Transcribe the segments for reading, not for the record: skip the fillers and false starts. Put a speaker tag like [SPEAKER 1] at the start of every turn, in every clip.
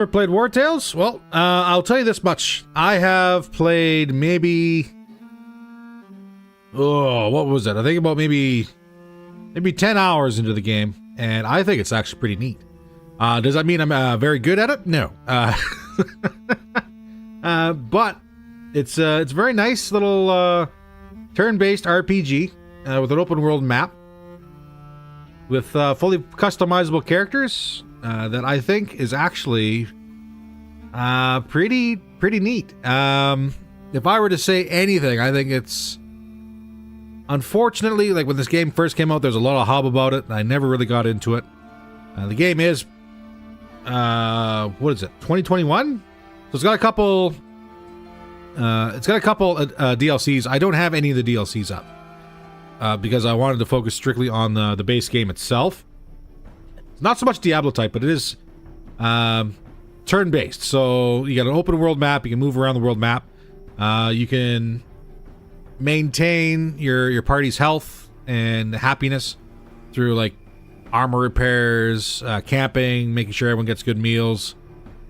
[SPEAKER 1] Ever played Wartales? Well, I'll tell you this much. I have played maybe... Oh, what was it? I think about maybe 10 hours into the game, and I think it's actually pretty neat. Does that mean I'm very good at it? No. But it's a very nice little turn-based RPG with an open-world map with fully customizable characters that I think is actually pretty neat. If I were to say anything, I think it's... Unfortunately, like when this game first came out, there's a lot of hub about it, and I never really got into it. The game is, what is it, 2021? So it's got a couple, DLCs. I don't have any of the DLCs up, because I wanted to focus strictly on the base game itself. It's not so much Diablo type, but it is turn-based. So you got an open world map, you can move around the world map. You can maintain your party's health and happiness through like armor repairs, camping, making sure everyone gets good meals.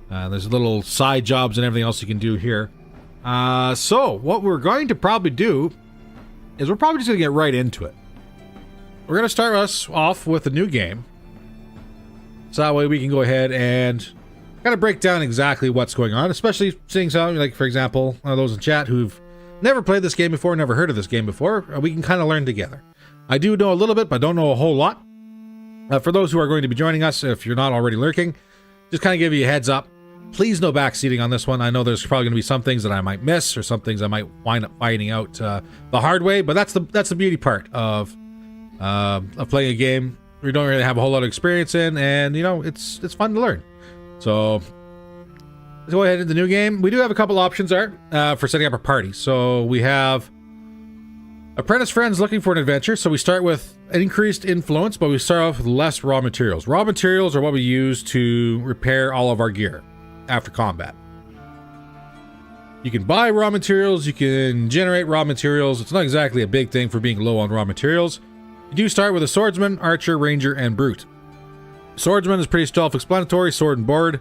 [SPEAKER 1] There's little side jobs and everything else you can do here. So what we're going to probably do is we're probably just going to get right into it. We're going to start us off with a new game. So that way we can go ahead and kind of break down exactly what's going on, especially seeing some, like, for example, those in chat who've never played this game before, never heard of this game before. We can kind of learn together. I do know a little bit, but don't know a whole lot. For those who are going to be joining us, if you're not already lurking, just kind of give you a heads up. Please no backseating on this one. I know there's probably going to be some things that I might miss, or some things I might wind up finding out the hard way. But that's the beauty part of playing a game we don't really have a whole lot of experience in, and you know it's fun to learn. So let's go ahead into the new game. We do have a couple options for setting up a party. So we have apprentice friends looking for an adventure. So we start with increased influence, but we start off with less raw materials. Raw materials are what we use to repair all of our gear after combat. You can buy raw materials, you can generate raw materials. It's not exactly a big thing for being low on raw materials. You do start with a swordsman, archer, ranger, and brute. Swordsman is pretty self-explanatory, sword and board.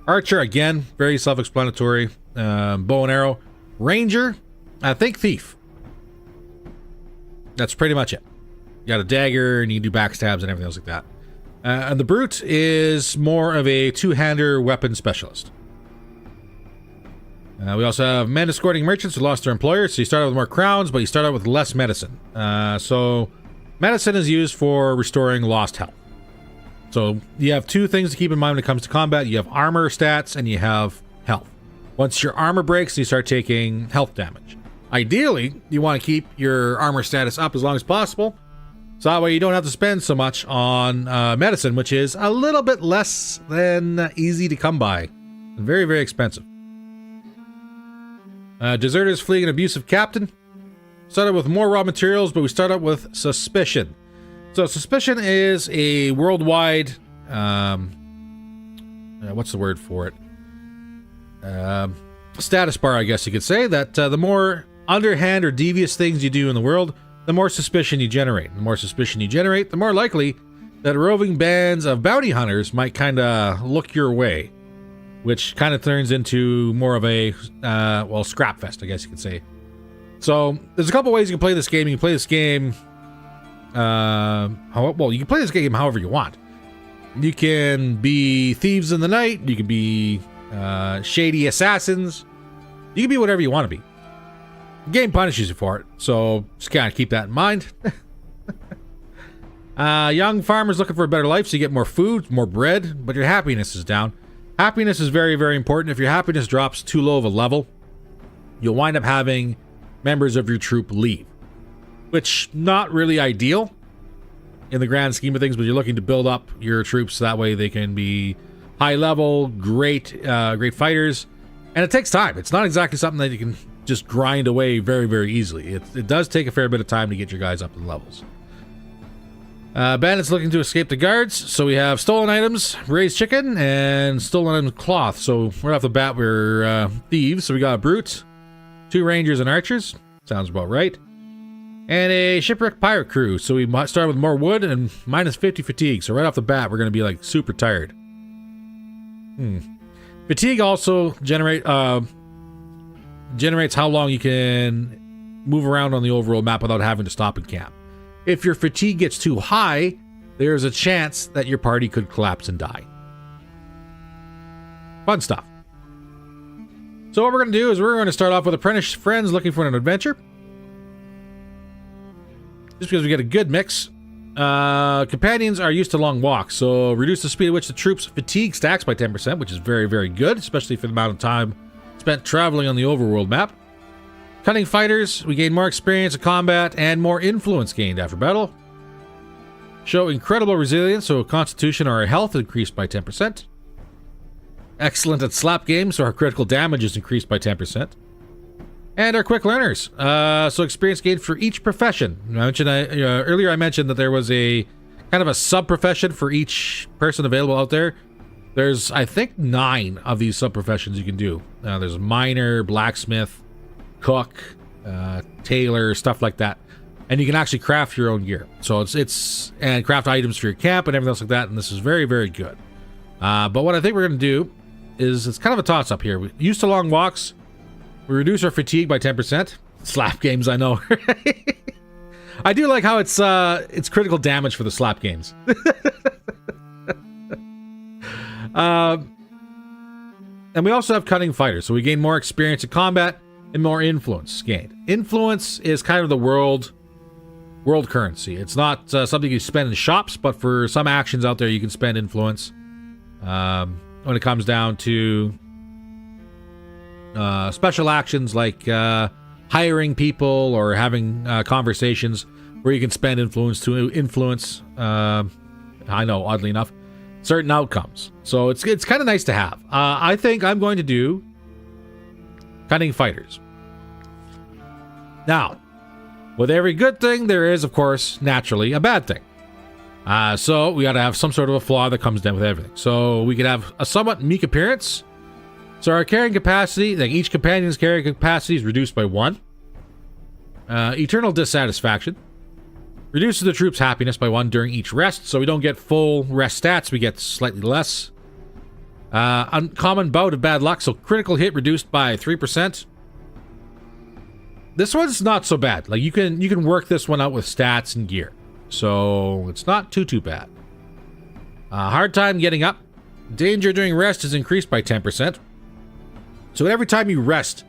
[SPEAKER 1] Archer, again, very self-explanatory, bow and arrow. Ranger, I think thief. That's pretty much it. You got a dagger, and you can do backstabs and everything else like that. And the brute is more of a two-hander weapon specialist. We also have men escorting merchants who lost their employers, so you start out with more crowns, but you start out with less medicine. So medicine is used for restoring lost health. So you have two things to keep in mind when it comes to combat. You have armor stats and you have health. Once your armor breaks, you start taking health damage. Ideally, you want to keep your armor status up as long as possible, so that way you don't have to spend so much on medicine, which is a little bit less than easy to come by. Very, very expensive. Deserters fleeing an abusive captain. Started with more raw materials, but we start out with suspicion. So suspicion is a worldwide, what's the word for it? Status bar, I guess you could say, that the more underhand or devious things you do in the world, the more suspicion you generate. The more suspicion you generate, the more likely that roving bands of bounty hunters might kind of look your way, which kind of turns into more of a, scrap fest, I guess you could say. So there's a couple ways you can play this game. You can play this game, you can play this game however you want. You can be thieves in the night. You can be shady assassins. You can be whatever you want to be. The game punishes you for it, so just kind of keep that in mind. Young farmers looking for a better life, so you get more food, more bread, but your happiness is down. Happiness is very, very important. If your happiness drops too low of a level, you'll wind up having members of your troop leave, which not really ideal in the grand scheme of things, but you're looking to build up your troops so that way they can be high level, great fighters, and it takes time. It's not exactly something that you can just grind away very, very easily. It does take a fair bit of time to get your guys up in levels. Bandits looking to escape the guards. So we have stolen items, raised chicken, and stolen items cloth. So right off the bat, we're thieves. So we got a brute, 2 rangers and archers. Sounds about right. And a shipwrecked pirate crew. So we might start with more wood and minus 50 fatigue. So right off the bat, we're going to be like super tired. Fatigue also generates how long you can move around on the overworld map without having to stop and camp. If your fatigue gets too high, there's a chance that your party could collapse and die. Fun stuff. So what we're going to do is we're going to start off with apprentice friends looking for an adventure. Just because we get a good mix. Companions are used to long walks, so reduce the speed at which the troops' fatigue stacks by 10%, which is very, very good, especially for the amount of time spent traveling on the overworld map. Cunning fighters, we gain more experience in combat and more influence gained after battle. Show incredible resilience, so constitution or health increased by 10%. Excellent at slap games, so our critical damage is increased by 10%. And our quick learners, so experience gained for each profession. Earlier I mentioned that there was a kind of a sub-profession for each person available out there. There's, I think, 9 of these sub-professions you can do. There's miner, blacksmith, cook, tailor, stuff like that. And you can actually craft your own gear. So it's and craft items for your camp and everything else like that, and this is very, very good. But what I think we're going to do is, it's kind of a toss-up here. We used to long walks. We reduce our fatigue by 10%. Slap games, I know. I do like how it's critical damage for the slap games. And we also have cunning fighters, so we gain more experience in combat and more influence gained. Influence is kind of the world currency. It's not something you spend in shops, but for some actions out there, you can spend influence. When it comes down to special actions like hiring people or having conversations where you can spend influence to influence, I know, oddly enough, certain outcomes. So it's kind of nice to have. I think I'm going to do cunning fighters. Now, with every good thing, there is, of course, naturally a bad thing. So we got to have some sort of a flaw that comes down with everything. So we could have a somewhat meek appearance. So our carrying capacity, like each companion's carrying capacity is reduced by 1. Eternal dissatisfaction. Reduces the troops' happiness by 1 during each rest. So we don't get full rest stats, we get slightly less. Uncommon bout of bad luck. So critical hit reduced by 3%. This one's not so bad. Like you can work this one out with stats and gear. So it's not too bad. Hard time getting up. Danger during rest is increased by 10%. So every time you rest,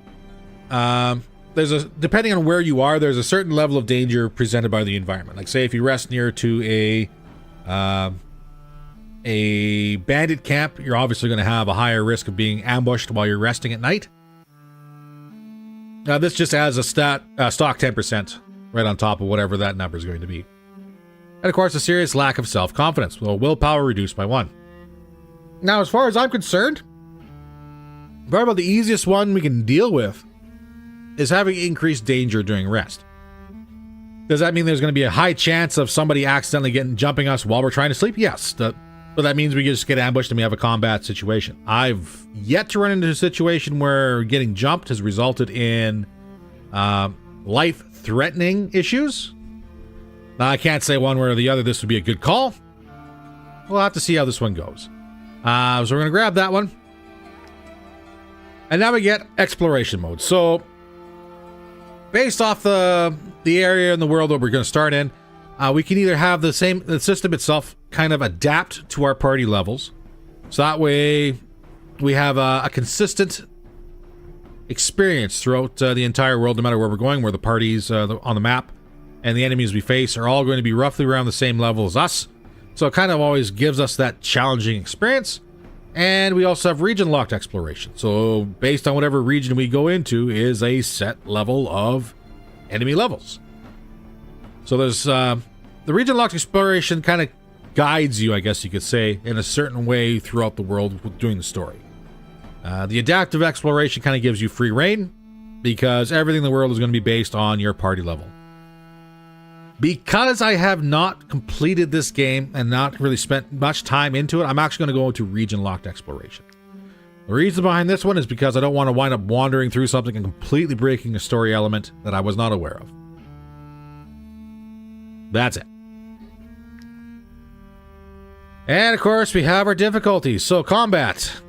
[SPEAKER 1] depending on where you are, there's a certain level of danger presented by the environment. Like say if you rest near to a bandit camp, you're obviously going to have a higher risk of being ambushed while you're resting at night. Now this just adds a stock 10% right on top of whatever that number is going to be. And of course, a serious lack of self-confidence, with willpower reduced by 1. Now, as far as I'm concerned, probably about the easiest one we can deal with is having increased danger during rest. Does that mean there's going to be a high chance of somebody accidentally jumping us while we're trying to sleep? Yes. But that means we just get ambushed and we have a combat situation. I've yet to run into a situation where getting jumped has resulted in life-threatening issues. Now, I can't say one way or the other this would be a good call. We'll have to see how this one goes. So we're going to grab that one. And now we get exploration mode. So, based off the area in the world that we're going to start in, we can either have the system itself kind of adapt to our party levels. So that way we have a consistent experience throughout the entire world, no matter where we're going, where the parties on the map and the enemies we face are all going to be roughly around the same level as us. So it kind of always gives us that challenging experience. And we also have region locked exploration. So based on whatever region we go into is a set level of enemy levels. So there's the region locked exploration kind of guides you, I guess you could say, in a certain way throughout the world doing the story. The adaptive exploration kind of gives you free reign because everything in the world is going to be based on your party level. Because I have not completed this game and not really spent much time into it, I'm actually going to go into region-locked exploration. The reason behind this one is because I don't want to wind up wandering through something and completely breaking a story element that I was not aware of. That's it. And of course, we have our difficulties. So combat.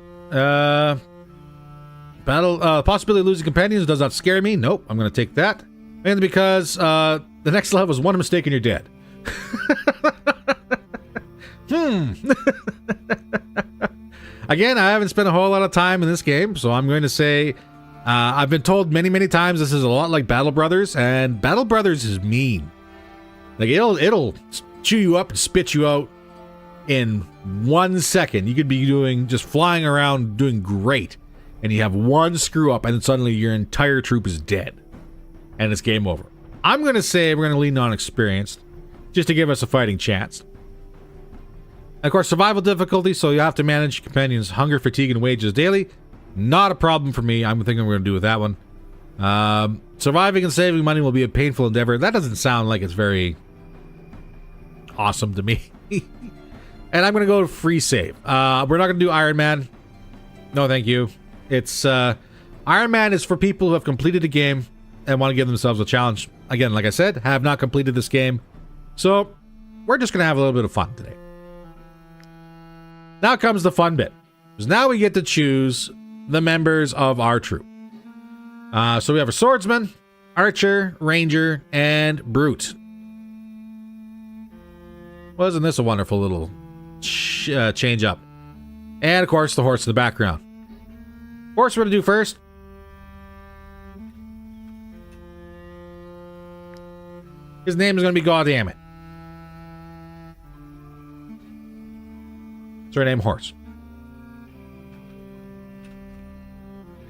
[SPEAKER 1] Possibility of losing companions does not scare me. Nope, I'm going to take that. Mainly because the next level is one mistake and you're dead. Again, I haven't spent a whole lot of time in this game, so I'm going to say I've been told many, many times this is a lot like Battle Brothers, and Battle Brothers is mean. Like, it'll chew you up and spit you out in 1 second. You could be just flying around doing great, and you have one screw up, and then suddenly your entire troop is dead, and it's game over. I'm going to say we're going to lean on experienced, just to give us a fighting chance. And of course, survival difficulty, so you have to manage your companions' hunger, fatigue, and wages daily. Not a problem for me. I'm thinking we're going to do with that one. Surviving and saving money will be a painful endeavor. That doesn't sound like it's very awesome to me. And I'm going to go free save. We're not going to do Iron Man. No, thank you. It's Iron Man is for people who have completed a game and want to give themselves a challenge. Again, like I said, have not completed this game. So we're just going to have a little bit of fun today. Now comes the fun bit. Because now we get to choose the members of our troop. So we have a swordsman, archer, ranger, and brute. Wasn't this a wonderful little change up? And of course, the horse in the background. Horse we're going to do first. His name is going to be Goddammit. Surname Horse.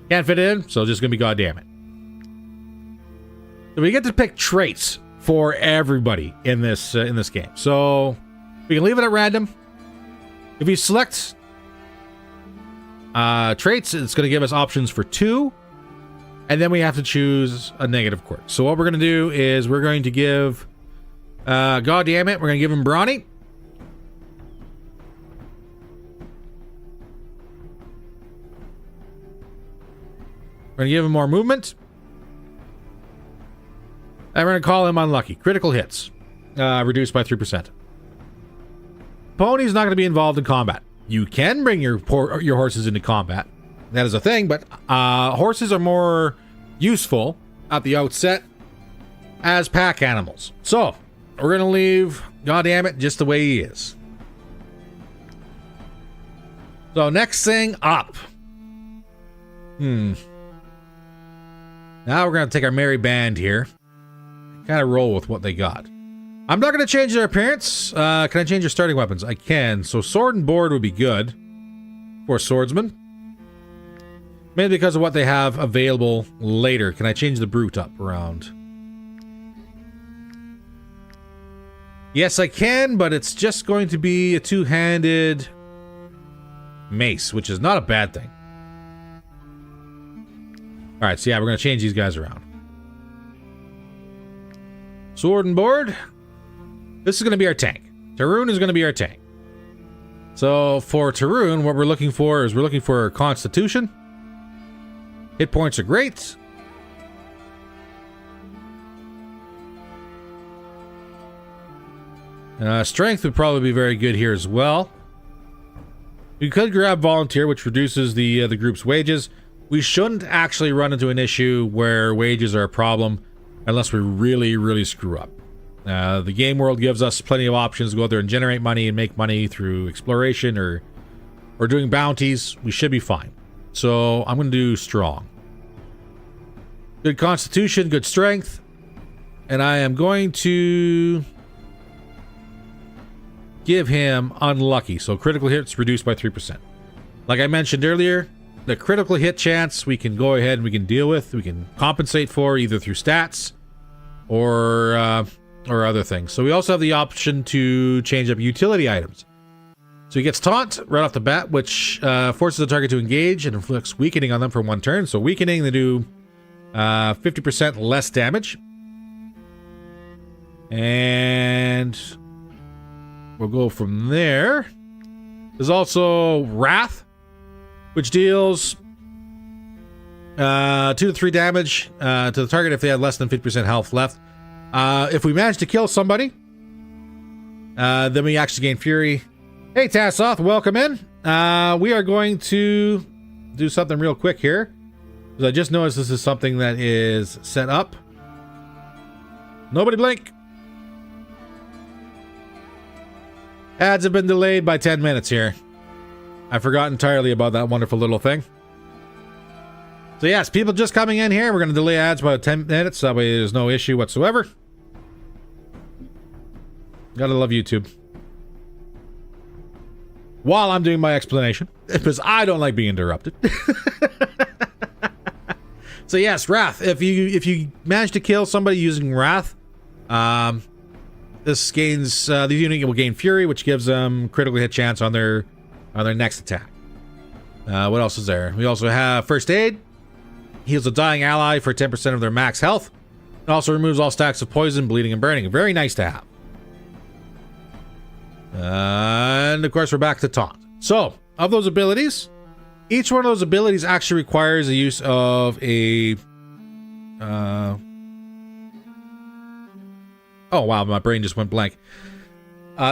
[SPEAKER 1] Can't fit in, so just going to be Goddammit. So we get to pick traits for everybody in this game. So we can leave it at random. If you select traits, it's going to give us options for 2. And then we have to choose a negative quirk. So what we're going to do is we're going to give Goddammit, we're going to give him Brawny. We're going to give him more movement. And we're going to call him Unlucky. Critical hits. Reduced by 3%. Pony's not going to be involved in combat. You can bring your horses into combat. That is a thing, but horses are more useful at the outset as pack animals. So, we're going to leave Goddammit just the way he is. So, next thing up. Now we're going to take our merry band here. Kind of roll with what they got. I'm not going to change their appearance. Can I change their starting weapons? I can. So sword and board would be good for swordsman. Mainly because of what they have available later. Can I change the brute up around? Yes, I can, but it's just going to be a two-handed mace, which is not a bad thing. Alright, so yeah, we're going to change these guys around. Sword and board. This is going to be our tank. Tarun is going to be our tank. So for Tarun, what we're looking for is we're looking for Constitution. Hit points are great. Strength would probably be very good here as well. We could grab Volunteer, which reduces the group's wages. We shouldn't actually run into an issue where wages are a problem unless we really, really screw up. The game world gives us plenty of options to go out there and generate money and make money through exploration or doing bounties. We should be fine. So I'm going to do strong. Good constitution, good strength. And I am going to give him unlucky. So critical hits reduced by 3%. Like I mentioned earlier, the critical hit chance we can go ahead and we can deal with. We can compensate for either through stats or other things. So we also have the option to change up utility items. So he gets taunt right off the bat, which forces the target to engage and inflicts weakening on them for 1 turn. So weakening, they do 50% less damage. And we'll go from there. There's also Wrath, which deals 2 to 3 damage to the target if they have less than 50% health left. If we manage to kill somebody, then we actually gain Fury. Hey, Tassoth, welcome in. we are going to do something real quick here. Because I just noticed this is something that is set up. Nobody blink. Ads have been delayed by 10 minutes here. I forgot entirely about that wonderful little thing. So yes, people just coming in here. We're going to delay ads by 10 minutes. That way there's no issue whatsoever. Gotta love YouTube. While I'm doing my explanation. Because I don't like being interrupted. So yes, Wrath. If you manage to kill somebody using Wrath, this gains the unit will gain Fury, which gives them critical hit chance on their next attack. What else is there? We also have First Aid. Heals a dying ally for 10% of their max health. It also removes all stacks of poison, bleeding, and burning. Very nice to have. And of course, we're back to Taunt. So, of those abilities, each one of those abilities actually requires the use of a... Oh, wow, my brain just went blank.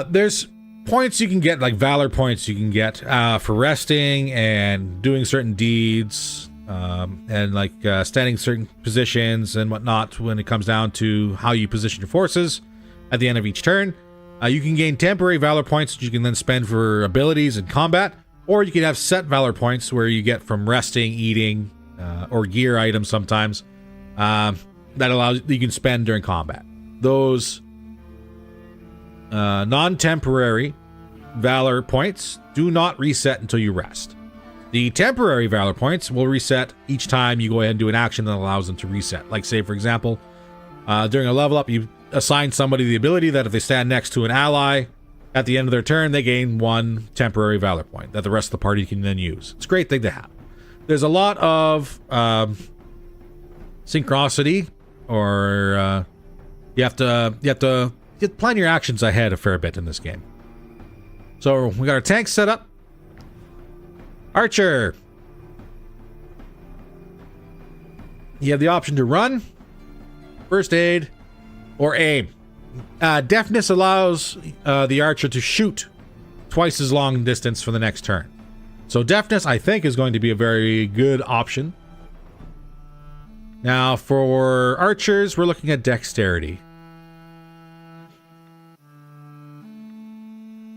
[SPEAKER 1] There's points you can get, like Valor points you can get for resting and doing certain deeds, and like standing certain positions and whatnot when it comes down to how you position your forces at the end of each turn. You can gain temporary Valor points that you can then spend for abilities in combat, or you can have set Valor points where you get from resting, eating, or gear items sometimes, that allows you can spend during combat. Those non-temporary Valor points do not reset until you rest. The temporary Valor points will reset each time you go ahead and do an action that allows them to reset. Like, say, for example, during a level up, you assign somebody the ability that if they stand next to an ally at the end of their turn, they gain one temporary Valor point that the rest of the party can then use. It's a great thing to have. There's a lot of synchronicity, or you have to plan your actions ahead a fair bit in this game. So we got our tanks set up. Archer. You have the option to run, First Aid, or aim. Deafness allows the archer to shoot twice as long distance for the next turn. So deafness, I think, is going to be a very good option. Now, for archers, we're looking at dexterity.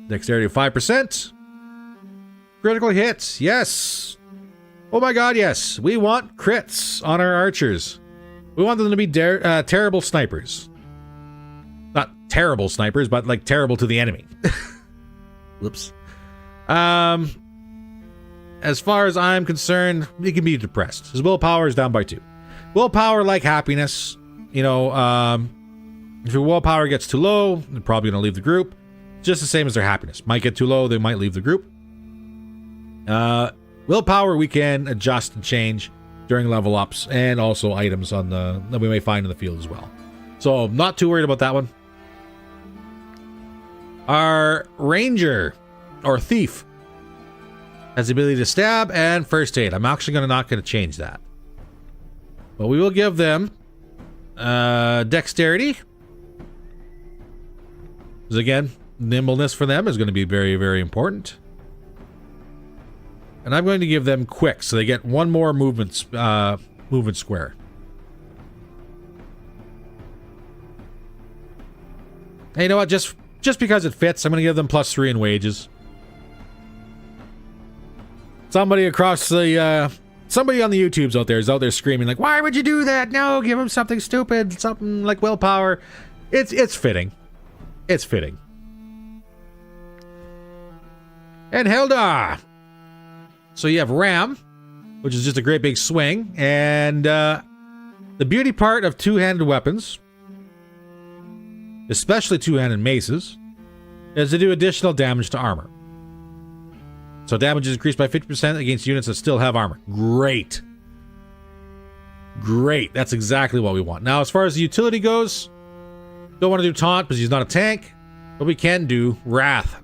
[SPEAKER 1] Dexterity of 5%. Critical hits, yes. Oh my god, yes. We want crits on our archers. We want them to be terrible snipers. Not terrible snipers, but like terrible to the enemy. Whoops. As far as I'm concerned, he can be depressed. His willpower is down by 2. Willpower, like happiness, you know, if your willpower gets too low, they're probably going to leave the group. Just the same as their happiness. Might get too low, they might leave the group. Willpower we can adjust and change during level ups, and also items on that we may find in the field as well. So not too worried about that one. Our ranger or thief has the ability to stab and first aid. I'm actually not going to change that, but we will give them dexterity, because again, nimbleness for them is going to be very, very important. And I'm going to give them quick, so they get one more movement square. Hey, you know what? Just because it fits, I'm going to give them +3 in wages. Somebody across the somebody on the YouTubes out there is out there screaming like, "Why would you do that? No, give them something stupid, something like willpower." It's fitting. It's fitting. And Heldar. So you have Ram, which is just a great big swing, and the beauty part of two-handed weapons, especially two-handed maces, is to do additional damage to armor. So damage is increased by 50% against units that still have armor. Great. Great. That's exactly what we want. Now, as far as the utility goes, don't want to do Taunt because he's not a tank, but we can do Wrath.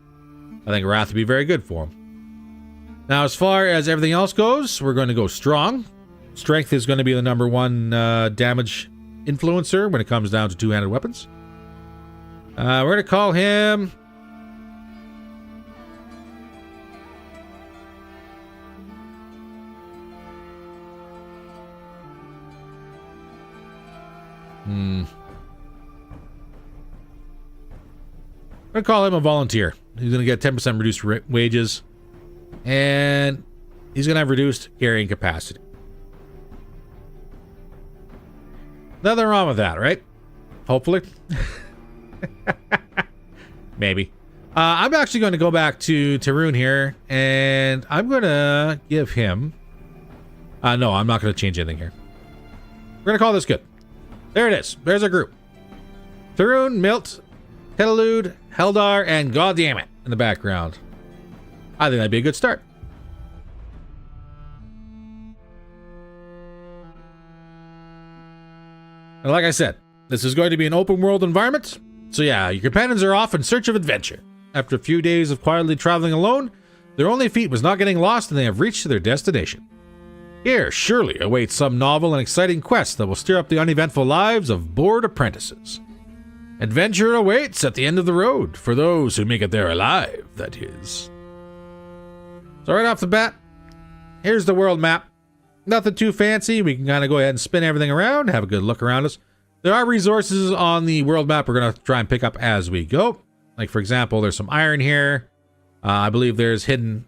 [SPEAKER 1] I think Wrath would be very good for him. Now, as far as everything else goes, we're going to go Strong. Strength is going to be the #1 damage influencer when it comes down to two-handed weapons. We're going to call him I'm gonna call him a volunteer. He's gonna get 10% reduced wages, and he's gonna have reduced carrying capacity. Nothing wrong with that, right? Hopefully. Maybe. I'm actually going to go back to Tarun here, and I'm going to give him... no, I'm not going to change anything here. We're going to call this good. There it is. There's our group. Tarun, Milt, Ketelud, Heldar, and goddammit in the background. I think that'd be a good start. And like I said, this is going to be an open world environment. So yeah, your companions are off in search of adventure. After a few days of quietly traveling alone, their only feat was not getting lost, and they have reached their destination. Here surely awaits some novel and exciting quest that will stir up the uneventful lives of bored apprentices. Adventure awaits at the end of the road, for those who make it there alive, that is. So right off the bat, here's the world map. Nothing too fancy. We can kind of go ahead and spin everything around, have a good look around us. There are resources on the world map we're going to try and pick up as we go. Like, for example, there's some iron here. I believe there's hidden...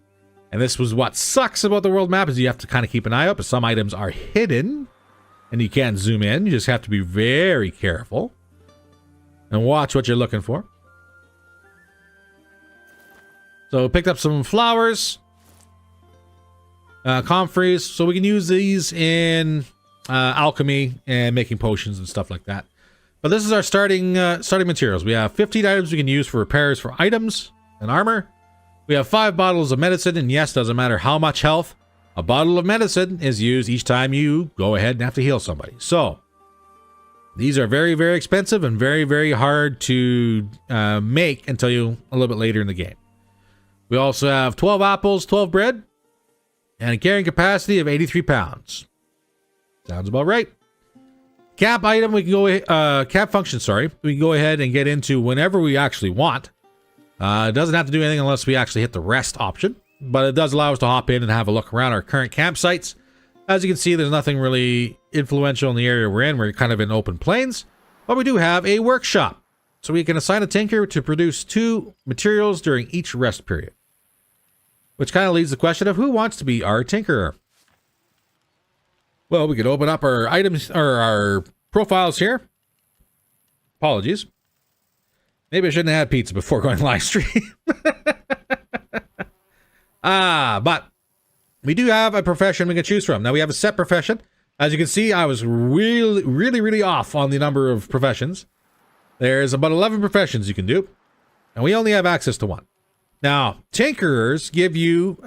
[SPEAKER 1] And this was what sucks about the world map, is you have to kind of keep an eye out, but some items are hidden, and you can't zoom in. You just have to be very careful and watch what you're looking for. So picked up some flowers, comfreys, so we can use these in alchemy and making potions and stuff like that. But this is our starting materials. We have 15 items we can use for repairs for items and armor. We have 5 bottles of medicine, and yes, doesn't matter how much health, a bottle of medicine is used each time you go ahead and have to heal somebody. So these are very, very expensive and very, very hard to make until you a little bit later in the game. We also have 12 apples, 12 bread, and a carrying capacity of 83 pounds. Sounds about right. Camp item, we can go camp function, sorry. We can go ahead and get into whenever we actually want. It doesn't have to do anything unless we actually hit the rest option, but it does allow us to hop in and have a look around our current campsites. As you can see, there's nothing really influential in the area we're in. We're kind of in open plains, but we do have a workshop. So we can assign a tinker to produce 2 materials during each rest period. Which kind of leads the question of who wants to be our tinkerer. Well, we could open up our items or our profiles here. Apologies. Maybe I shouldn't have had pizza before going live stream. But we do have a profession we can choose from. Now we have a set profession. As you can see, I was really off on the number of professions. There's about 11 professions you can do, and we only have access to 1. Now, tinkerers give you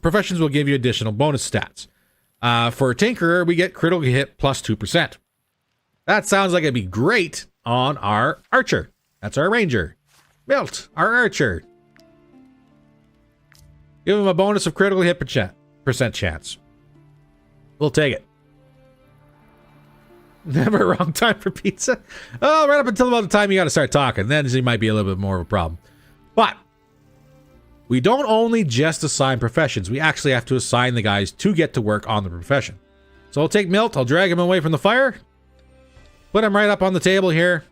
[SPEAKER 1] professions will give you additional bonus stats. For a tinkerer, we get critical hit plus 2%. That sounds like it'd be great on our archer. That's our ranger. Milt, our archer. Give him a bonus of critical hit percent chance. We'll take it. Never a wrong time for pizza. Oh, right up until about the time you got to start talking. Then it might be a little bit more of a problem. But we don't only just assign professions. We actually have to assign the guys to get to work on the profession. So I'll take Milt. I'll drag him away from the fire. Put him right up on the table here.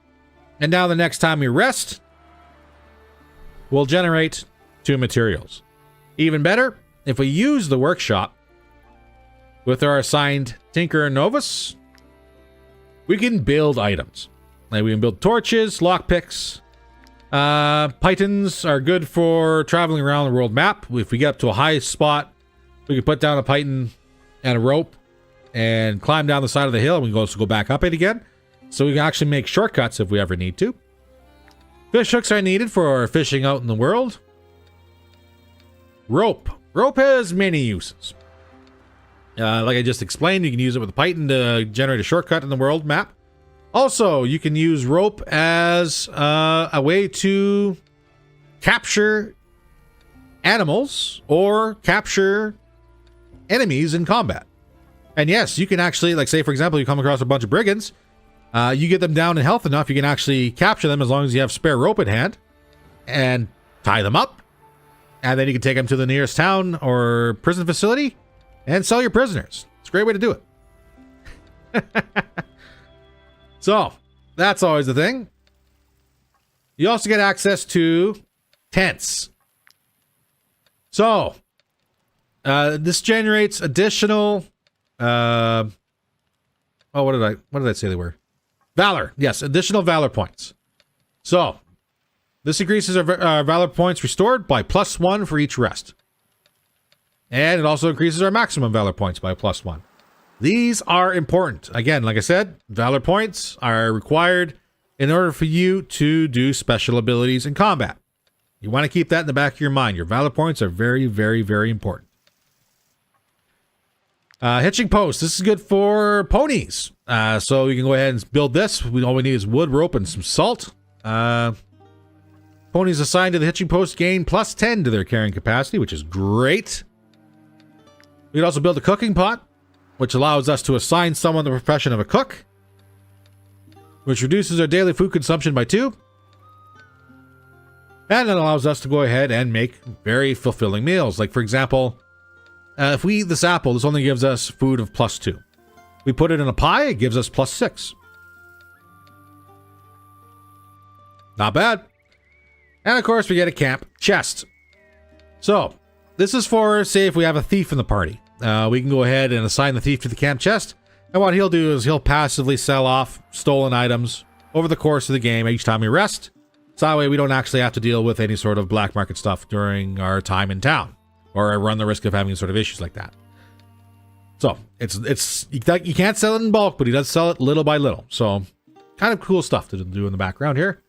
[SPEAKER 1] And now the next time we rest, we'll generate 2 materials. Even better, if we use the workshop with our assigned Tinker and Novice, we can build items. Like we can build torches, lockpicks. Pythons are good for traveling around the world map. If we get up to a high spot, we can put down a python and a rope and climb down the side of the hill, and we can also go back up it again. So we can actually make shortcuts if we ever need to. Fish hooks are needed for fishing out in the world. Rope. Rope has many uses. Like I just explained, you can use it with a python to generate a shortcut in the world map. Also, you can use rope as a way to capture animals or capture enemies in combat. And yes, you can actually, like say for example, you come across a bunch of brigands. You get them down in health enough, you can actually capture them as long as you have spare rope at hand and tie them up. And then you can take them to the nearest town or prison facility and sell your prisoners. It's a great way to do it. So, that's always the thing. You also get access to tents. So, this generates additional... what did I say they were? Valor. Yes, additional Valor points. So, this increases our Valor points restored by +1 for each rest. And it also increases our maximum Valor points by +1. These are important. Again, like I said, Valor points are required in order for you to do special abilities in combat. You want to keep that in the back of your mind. Your Valor points are very, very, very important. Hitching post. This is good for ponies. So you can go ahead and build this. All we need is wood, rope, and some salt. Ponies assigned to the hitching post gain +10 to their carrying capacity, which is great. We can also build a cooking pot, which allows us to assign someone the profession of a cook, which reduces our daily food consumption by 2. And it allows us to go ahead and make very fulfilling meals. Like, for example, if we eat this apple, this only gives us food of +2. We put it in a pie, it gives us +6. Not bad. And of course, we get a camp chest. So, this is for, say, if we have a thief in the party. We can go ahead and assign the thief to the camp chest. And what he'll do is he'll passively sell off stolen items over the course of the game each time we rest. So that way we don't actually have to deal with any sort of black market stuff during our time in town. Or run the risk of having sort of issues like that. So, you can't sell it in bulk, but he does sell it little by little. So, kind of cool stuff to do in the background here.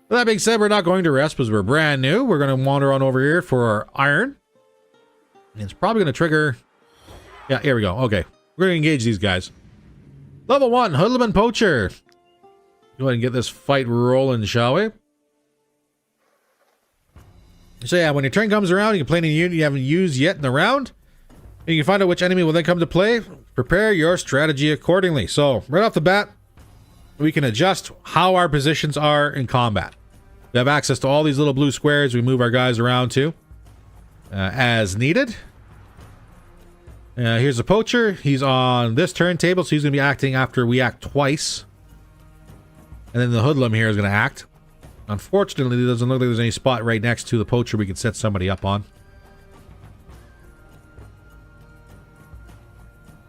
[SPEAKER 1] With that being said, we're not going to rest because we're brand new. We're going to wander on over here for our iron. And it's probably going to trigger... Yeah, here we go. Okay. We're going to engage these guys. Level 1, Hoodlum and Poacher. Go ahead and get this fight rolling, shall we? So yeah, when your turn comes around, you can play any unit you haven't used yet in the round. And you can find out which enemy will then come to play. Prepare your strategy accordingly. So, right off the bat, we can adjust how our positions are in combat. We have access to all these little blue squares we move our guys around to as needed. Here's the Poacher. He's on this turntable, so he's going to be acting after we act twice. And then the Hoodlum here is going to act. Unfortunately, it doesn't look like there's any spot right next to the Poacher we can set somebody up on.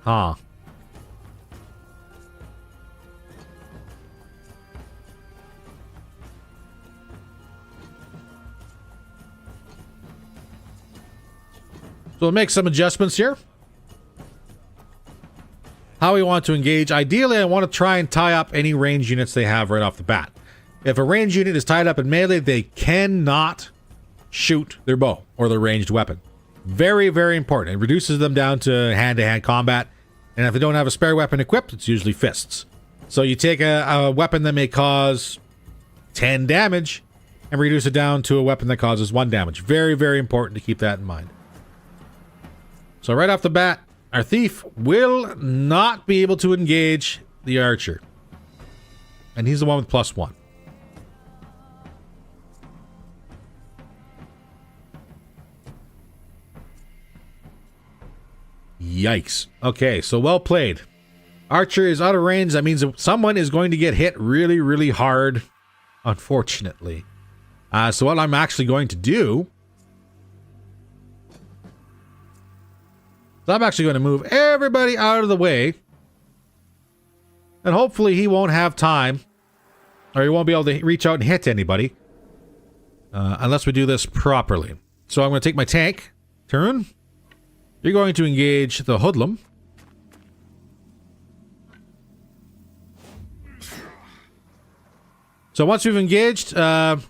[SPEAKER 1] Huh. So we'll make some adjustments here. How we want to engage. Ideally, I want to try and tie up any range units they have right off the bat. If a ranged unit is tied up in melee, they cannot shoot their bow or their ranged weapon. Very, very important. It reduces them down to hand-to-hand combat. And if they don't have a spare weapon equipped, it's usually fists. So you take a weapon that may cause 10 damage and reduce it down to a weapon that causes 1 damage. Very, very important to keep that in mind. So right off the bat, our thief will not be able to engage the archer. And he's the one with +1. Yikes. Okay, so well played. Archer is out of range. That means someone is going to get hit really, really hard, unfortunately. So what I'm actually going to do... I'm actually going to move everybody out of the way. And hopefully he won't have time. Or he won't be able to reach out and hit anybody. Unless we do this properly. So I'm going to take my tank. Turn. You're going to engage the Hoodlum. So once we've engaged, the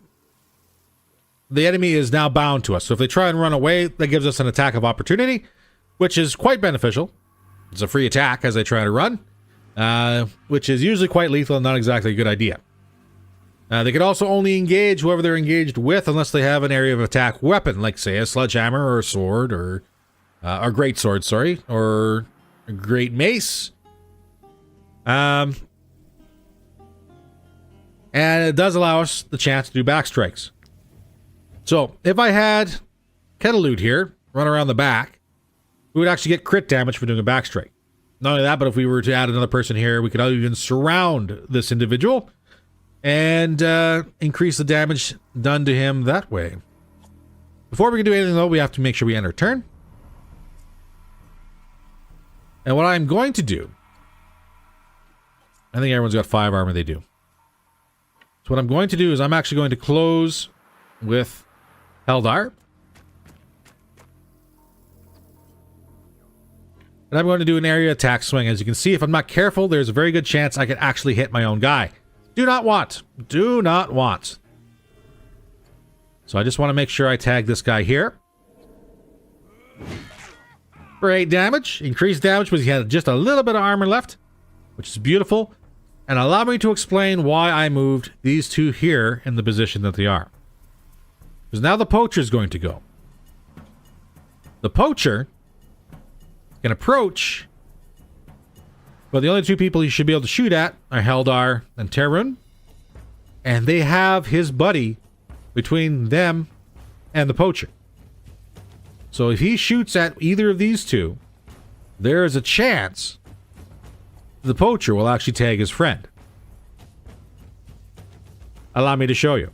[SPEAKER 1] enemy is now bound to us. So if they try and run away, that gives us an attack of opportunity, which is quite beneficial. It's a free attack as they try to run, which is usually quite lethal and not exactly a good idea. They can also only engage whoever they're engaged with unless they have an area of attack weapon, like say a sledgehammer or a sword or great sword, sorry, or a great mace. And it does allow us the chance to do backstrikes. So if I had Kettle Loot here run around the back, we would actually get crit damage for doing a backstrike. Not only that, but if we were to add another person here, we could even surround this individual and increase the damage done to him that way. Before we can do anything, though, we have to make sure we end our turn. And what I'm going to do, I think everyone's got 5 armor, they do. So what I'm going to do is I'm actually going to close with Heldar. And I'm going to do an area attack swing. As you can see, if I'm not careful, there's a very good chance I could actually hit my own guy. Do not want. Do not want. So I just want to make sure I tag this guy here. For 8 damage. Increased damage because he had just a little bit of armor left, which is beautiful. And allow me to explain why I moved these two here in the position that they are. Because now the poacher is going to go. The poacher can approach, but the only 2 people he should be able to shoot at are Heldar and Terun. And they have his buddy between them and the poacher. So if he shoots at either of these 2, there is a chance the poacher will actually tag his friend. Allow me to show you.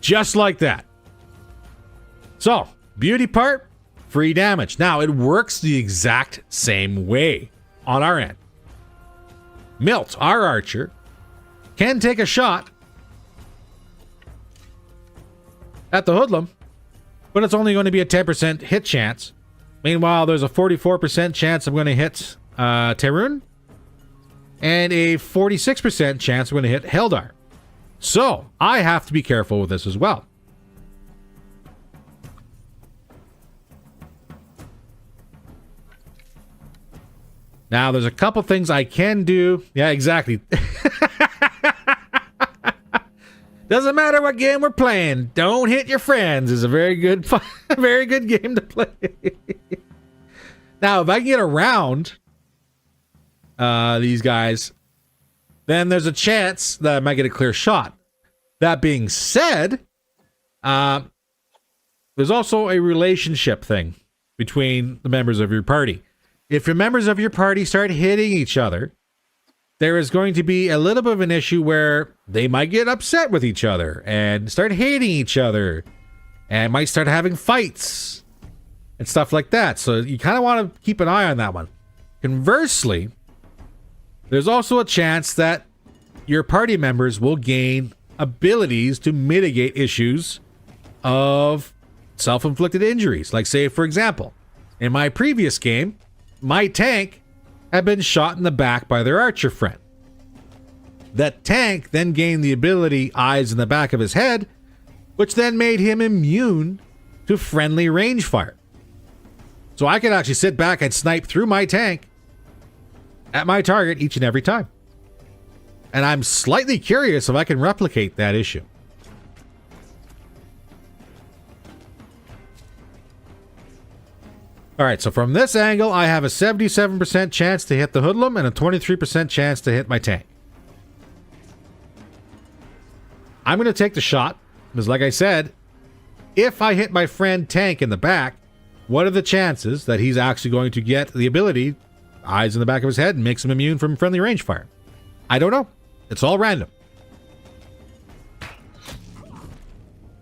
[SPEAKER 1] Just like that. So, beauty part, free damage. Now, it works the exact same way on our end. Milt, our archer, can take a shot at the hoodlum, but it's only going to be a 10% hit chance. Meanwhile, there's a 44% chance I'm going to hit Terun, and a 46% chance I'm going to hit Heldar. So, I have to be careful with this as well. Now, there's a couple things I can do. Yeah, exactly. Doesn't matter what game we're playing. Don't hit your friends is a very good game to play. Now, if I can get around these guys, then there's a chance that I might get a clear shot. That being said, there's also a relationship thing between the members of your party. If your members of your party start hitting each other, there is going to be a little bit of an issue where they might get upset with each other and start hating each other and might start having fights and stuff like that. So you kind of want to keep an eye on that one. Conversely, there's also a chance that your party members will gain abilities to mitigate issues of self-inflicted injuries. Like, say, for example, in my previous game, my tank had been shot in the back by their archer friend. That tank then gained the ability Eyes in the back of his head, which then made him immune to friendly range fire. So I could actually sit back and snipe through my tank at my target each and every time. And I'm slightly curious if I can replicate that issue. Alright, so from this angle, I have a 77% chance to hit the hoodlum and a 23% chance to hit my tank. I'm going to take the shot, because like I said, if I hit my friend tank in the back, what are the chances that he's actually going to get the ability, Eyes in the back of his head, and makes him immune from friendly range fire? I don't know. It's all random.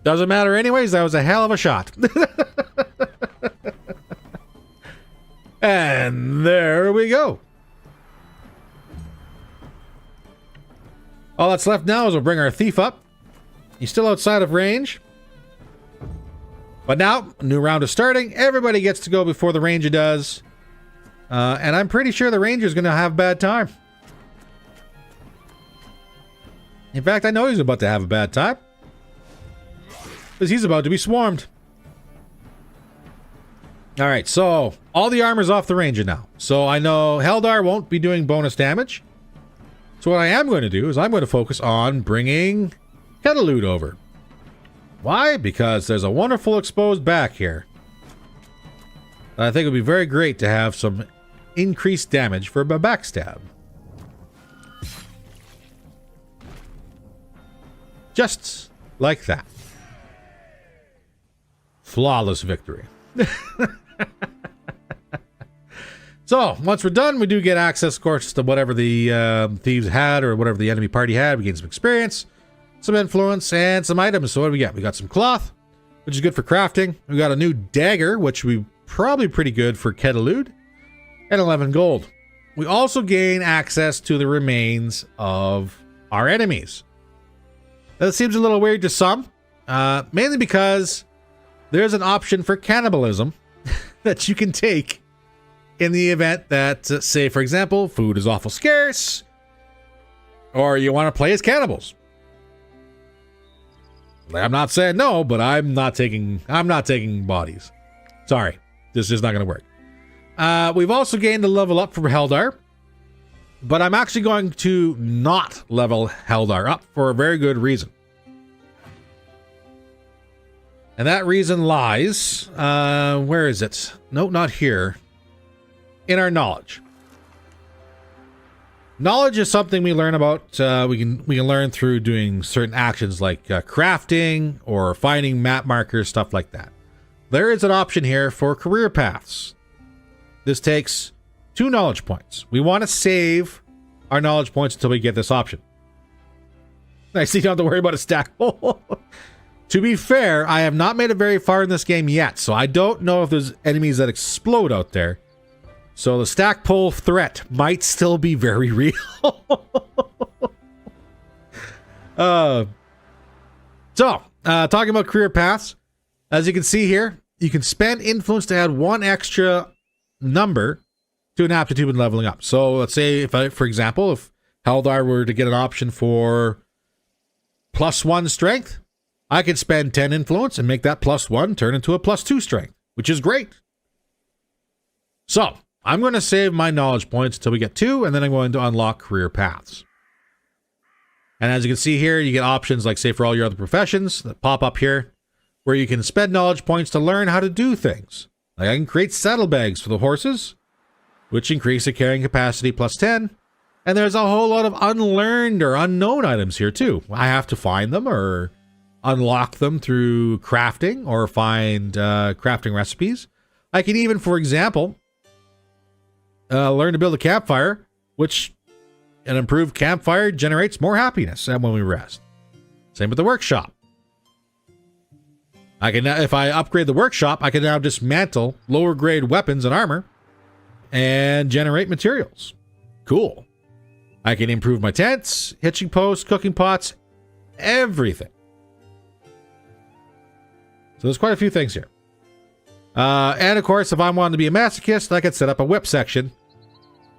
[SPEAKER 1] Doesn't matter anyways, that was a hell of a shot. And there we go. All that's left now is we'll bring our thief up. He's still outside of range. But now, a new round is starting. Everybody gets to go before the ranger does. And I'm pretty sure the ranger's going to have a bad time. In fact, I know he's about to have a bad time. Because he's about to be swarmed. Alright, so all the armor's off the ranger now. So I know Heldar won't be doing bonus damage. So what I am going to do is I'm going to focus on bringing Keteloot over. Why? Because there's a wonderful exposed back here. I think it would be very great to have some increased damage for a backstab. Just like that. Flawless victory. So, once we're done, we do get access, of course, to whatever the thieves had or whatever the enemy party had. We gain some experience, some influence, and some items. So what do we got? We got some cloth, which is good for crafting. We got a new dagger, which we probably pretty good for Ketelud, and 11 gold. We also gain access to the remains of our enemies. That seems a little weird to some, mainly because there's an option for cannibalism that you can take in the event that, say, for example, food is awful scarce, or you want to play as cannibals. I'm not saying no, but I'm not taking bodies. Sorry, this is not going to work. We've also gained a level up from Heldar, but I'm actually going to not level Heldar up for a very good reason. And that reason lies, where is it? No, not here. In our knowledge. Knowledge is something we learn about. We can learn through doing certain actions like crafting or finding map markers, stuff like that. There is an option here for career paths. This takes 2 knowledge points. We want to save our knowledge points until we get this option. I see you don't have to worry about a stack hole. To be fair, I have not made it very far in this game yet, so I don't know if there's enemies that explode out there. So the stack pole threat might still be very real. Talking about career paths, as you can see here, you can spend influence to add 1 extra number to an aptitude when leveling up. So let's say, for example, if Heldar were to get an option for +1 strength, I could spend 10 influence and make that +1 turn into a +2 strength, which is great. So I'm going to save my knowledge points until we get 2, and then I'm going to unlock career paths. And as you can see here, you get options like, say, for all your other professions that pop up here, where you can spend knowledge points to learn how to do things. Like I can create saddlebags for the horses, which increase the carrying capacity +10. And there's a whole lot of unlearned or unknown items here too. I have to find them or unlock them through crafting or find crafting recipes. I can even, for example, learn to build a campfire, which an improved campfire generates more happiness when we rest. Same with the workshop. I can, if I upgrade the workshop, I can now dismantle lower grade weapons and armor and generate materials. Cool. I can improve my tents, hitching posts, cooking pots, everything. So there's quite a few things here. And of course, if I wanted to be a masochist, I could set up a whip section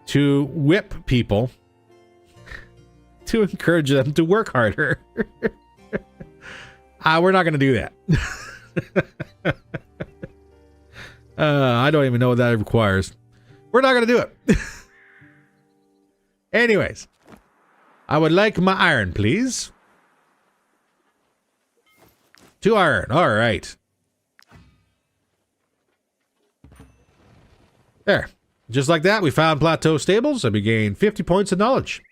[SPEAKER 1] to whip people to encourage them to work harder. We're not going to do that. I don't even know what that requires. We're not going to do it. Anyways, I would like my iron, please. 2 iron. All right. There. Just like that, we found Plateau Stables and we gained 50 points of knowledge.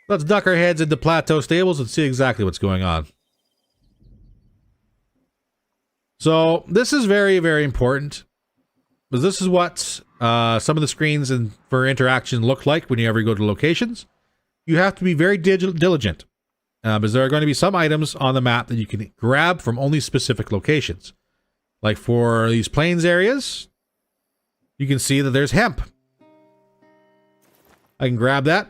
[SPEAKER 1] Let's duck our heads into Plateau Stables and see exactly what's going on. So, this is very, very important. Because this is what some of the screens for interaction look like when you ever go to locations. You have to be very diligent. Because there are going to be some items on the map that you can grab from only specific locations. Like for these plains areas, you can see that there's hemp. I can grab that,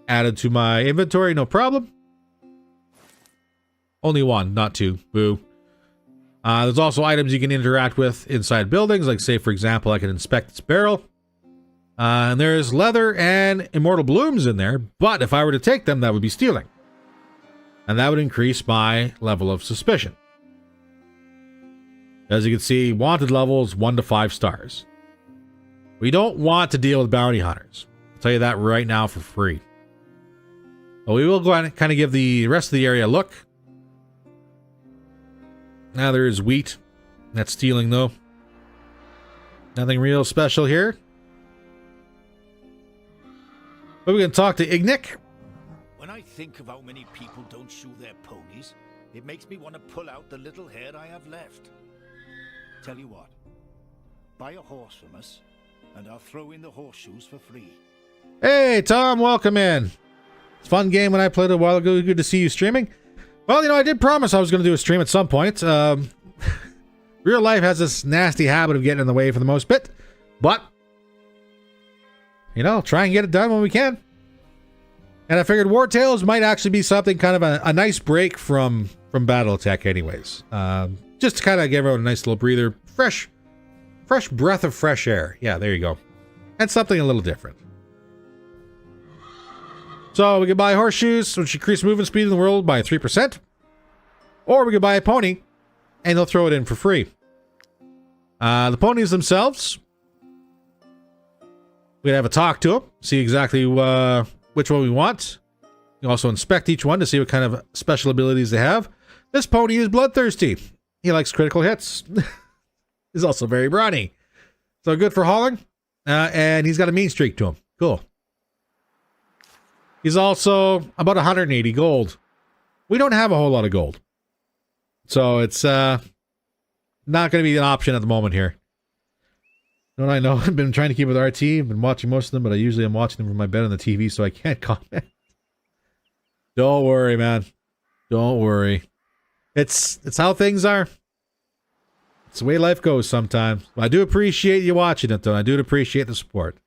[SPEAKER 1] add it to my inventory, no problem. Only 1, not 2. Boo. There's also items you can interact with inside buildings, like say, for example, I can inspect its barrel. And there's leather and immortal blooms in there, but if I were to take them, that would be stealing. And that would increase my level of suspicion. As you can see, wanted levels 1 to 5 stars. We don't want to deal with bounty hunters. I'll tell you that right now for free. But we will go and kind of give the rest of the area a look. Now there is wheat. That's stealing though. Nothing real special here. But we can talk to Ignic.
[SPEAKER 2] When I think of how many people don't shoe their ponies, It makes me want to pull out the little hair I have left. Tell you what, buy a horse from us, and I'll throw in the horseshoes for free.
[SPEAKER 1] Hey, Tom, welcome in. It's a fun game when I played a while ago. Good to see you streaming. Well, you know, I did promise I was going to do a stream at some point. Real life has this nasty habit of getting in the way for the most bit. But, you know, try and get it done when we can. And I figured Wartales might actually be something kind of a nice break from BattleTech anyways. Just to kind of give everyone a nice little breather. Fresh breath of fresh air. Yeah, there you go. And something a little different. So we could buy horseshoes, which increase movement speed in the world by 3%. Or we could buy a pony, and they'll throw it in for free. The ponies themselves, we'd have a talk to them, see exactly which one we want. You can also inspect each one to see what kind of special abilities they have. This pony is bloodthirsty. He likes critical hits. He's also very brawny. So good for hauling. And he's got a mean streak to him. Cool. He's also about 180 gold. We don't have a whole lot of gold. So it's not going to be an option at the moment here. Don't I know? I've been trying to keep with RT. I've been watching most of them, but I usually am watching them from my bed on the TV, so I can't comment. Don't worry, man. Don't worry. It's how things are. It's the way life goes sometimes. I do appreciate you watching it, though. I do appreciate the support.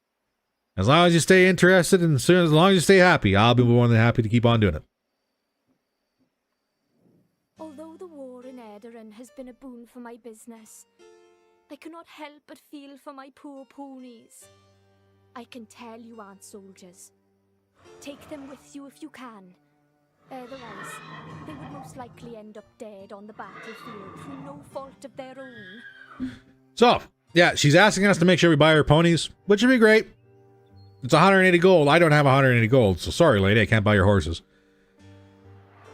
[SPEAKER 1] As long as you stay interested and as long as you stay happy, I'll be more than happy to keep on doing it.
[SPEAKER 3] Although the war in Edarin has been a boon for my business, I cannot help but feel for my poor ponies. I can tell you aren't soldiers. Take them with you if you can. Otherwise, they would most likely end up dead on the battlefield through no fault of their own.
[SPEAKER 1] So, yeah, she's asking us to make sure we buy her ponies, which would be great. It's 180 gold. I don't have 180 gold, so sorry, lady, I can't buy your horses.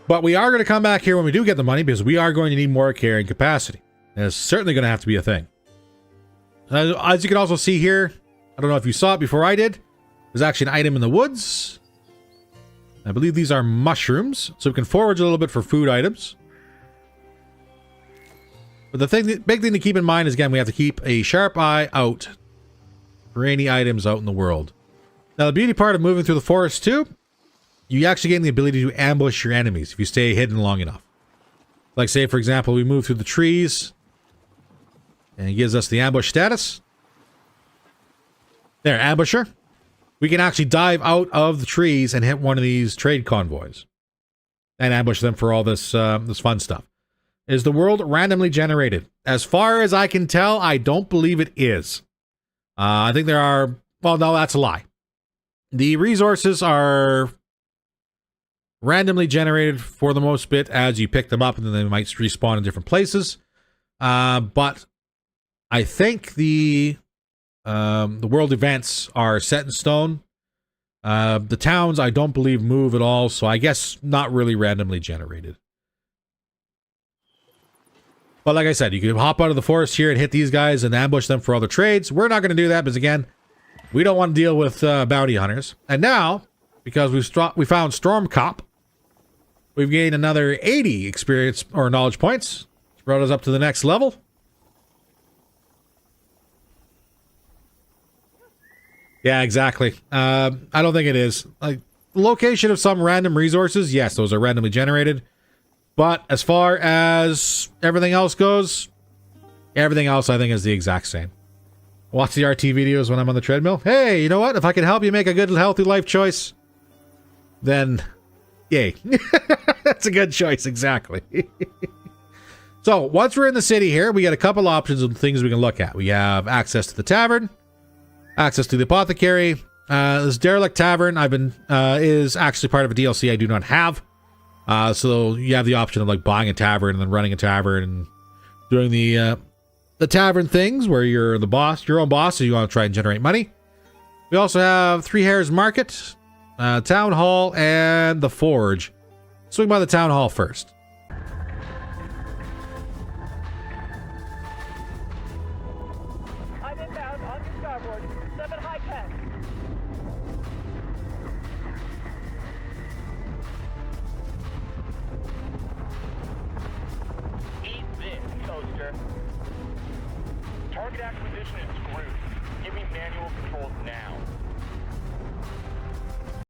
[SPEAKER 1] But we are going to come back here when we do get the money, because we are going to need more carrying capacity. And it's certainly going to have to be a thing. As you can also see here, I don't know if you saw it before I did, there's actually an item in the woods. I believe these are mushrooms, so we can forage a little bit for food items. But the big thing to keep in mind is, again, we have to keep a sharp eye out for any items out in the world. Now, the beauty part of moving through the forest, too, you actually gain the ability to ambush your enemies if you stay hidden long enough. Like, say, for example, we move through the trees, and it gives us the ambush status. There, ambusher. We can actually dive out of the trees and hit one of these trade convoys and ambush them for all this this fun stuff. Is the world randomly generated? As far as I can tell, I don't believe it is. I think there are... Well, no, that's a lie. The resources are randomly generated for the most bit as you pick them up, and then they might respawn in different places. But I think the world events are set in stone. The towns, I don't believe, move at all, so I guess not really randomly generated. But like I said, you can hop out of the forest here and hit these guys and ambush them for other trades. We're not going to do that because, again, we don't want to deal with bounty hunters. And now, because we found Storm Cop, we've gained another 80 experience or knowledge points. It's brought us up to the next level. Yeah, exactly. I don't think it is. Like, the location of some random resources, yes, those are randomly generated. But as far as everything else goes, everything else I think is the exact same. Watch the RT videos when I'm on the treadmill. Hey, you know what? If I can help you make a good, healthy life choice, then yay. That's a good choice, exactly. So, once we're in the city here, we get a couple options of things we can look at. We have access to the tavern, access to the apothecary. This derelict tavern is actually part of a DLC I do not have. So you have the option of like buying a tavern and then running a tavern and doing the tavern things where you're the boss, your own boss, so you want to try and generate money. We also have Three Hares Market, Town Hall, and the Forge. Swing by the Town Hall first.
[SPEAKER 4] I'm inbound on your starboard. 7 high 10. Target acquisition is screwed. Give me manual controls now.